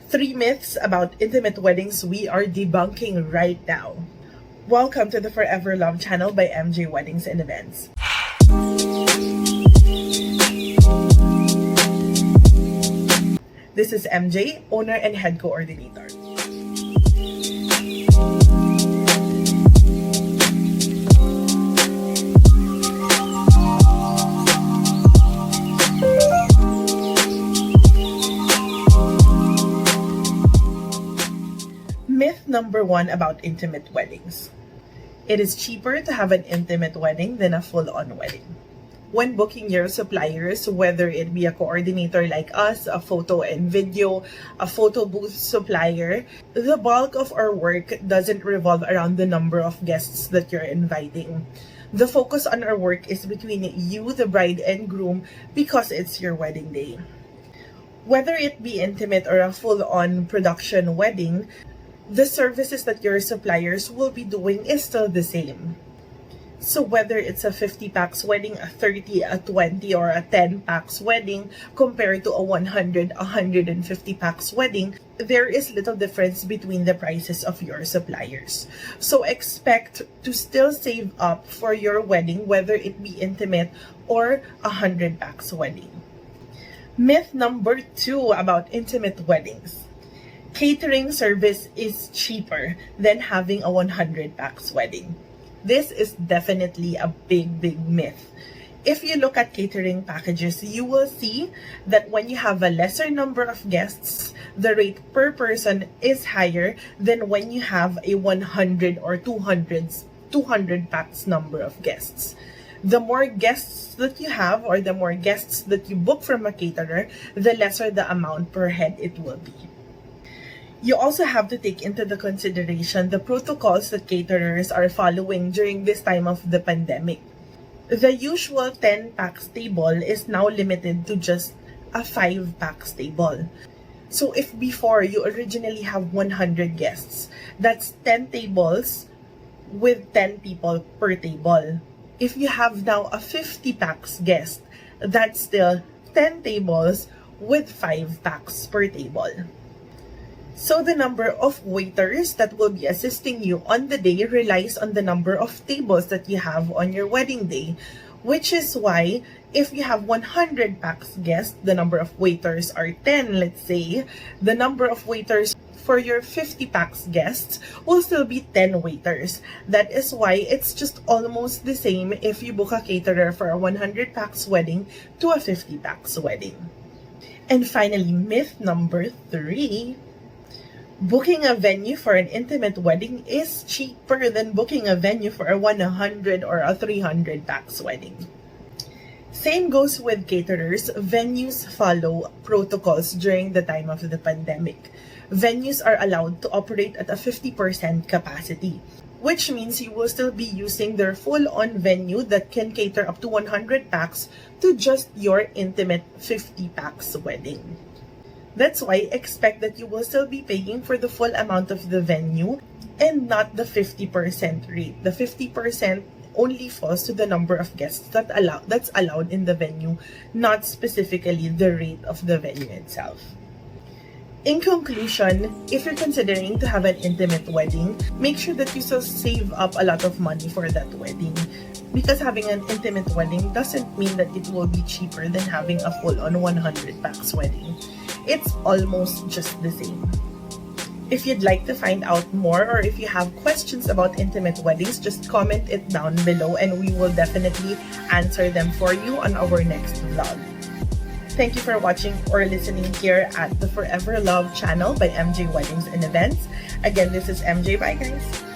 3 myths about intimate weddings we are debunking right now. Welcome to the Forever Love channel by MJ Weddings and Events. This is MJ, owner and head coordinator. Myth number 1 about intimate weddings. It is cheaper to have an intimate wedding than a full-on wedding. When booking your suppliers, whether it be a coordinator like us, a photo and video, a photo booth supplier, the bulk of our work doesn't revolve around the number of guests that you're inviting. The focus on our work is between you, the bride and groom, because it's your wedding day. Whether it be intimate or a full-on production wedding, the services that your suppliers will be doing is still the same. So whether it's a 50 packs wedding, a 30, a 20, or a 10 packs wedding compared to a 100, 150 packs wedding, there is little difference between the prices of your suppliers. So expect to still save up for your wedding, whether it be intimate or a 100 packs wedding. Myth number 2 about intimate weddings. Catering service is cheaper than having a 100 packs wedding. This is definitely a big myth. If you look at catering packages, you will see that when you have a lesser number of guests, the rate per person is higher than when you have a 100 or 200 packs number of guests. The more guests that you have or the more guests that you book from a caterer, the lesser the amount per head it will be. You also have to take into the consideration the protocols that caterers are following during this time of the pandemic. The usual 10 packs table is now limited to just a 5 packs table. So if before you originally have 100 guests, that's 10 tables with 10 people per table. If you have now a 50 packs guest, that's still 10 tables with 5 packs per table. So the number of waiters that will be assisting you on the day relies on the number of tables that you have on your wedding day, which is why if you have 100 packs guests, the number of waiters are 10, let's say, the number of waiters for your 50 packs guests will still be 10 waiters. That is why it's just almost the same if you book a caterer for a 100 packs wedding to a 50 packs wedding. And finally, myth number 3. Booking a venue for an intimate wedding is cheaper than booking a venue for a 100 or a 300 packs wedding. Same goes with caterers. Venues follow protocols during the time of the pandemic. Venues are allowed to operate at a 50% capacity, which means you will still be using their full-on venue that can cater up to 100 packs to just your intimate 50 packs wedding. That's why expect that you will still be paying for the full amount of the venue and not the 50% rate. The 50% only falls to the number of guests that's allowed in the venue, not specifically the rate of the venue itself. In conclusion, if you're considering to have an intimate wedding, make sure that you still save up a lot of money for that wedding. Because having an intimate wedding doesn't mean that it will be cheaper than having a full-on 100 packs wedding. It's almost just the same. If you'd like to find out more or if you have questions about intimate weddings, just comment it down below and we will definitely answer them for you on our next vlog. Thank you for watching or listening here at the Forever Love channel by MJ Weddings and Events. Again, this is MJ. Bye guys!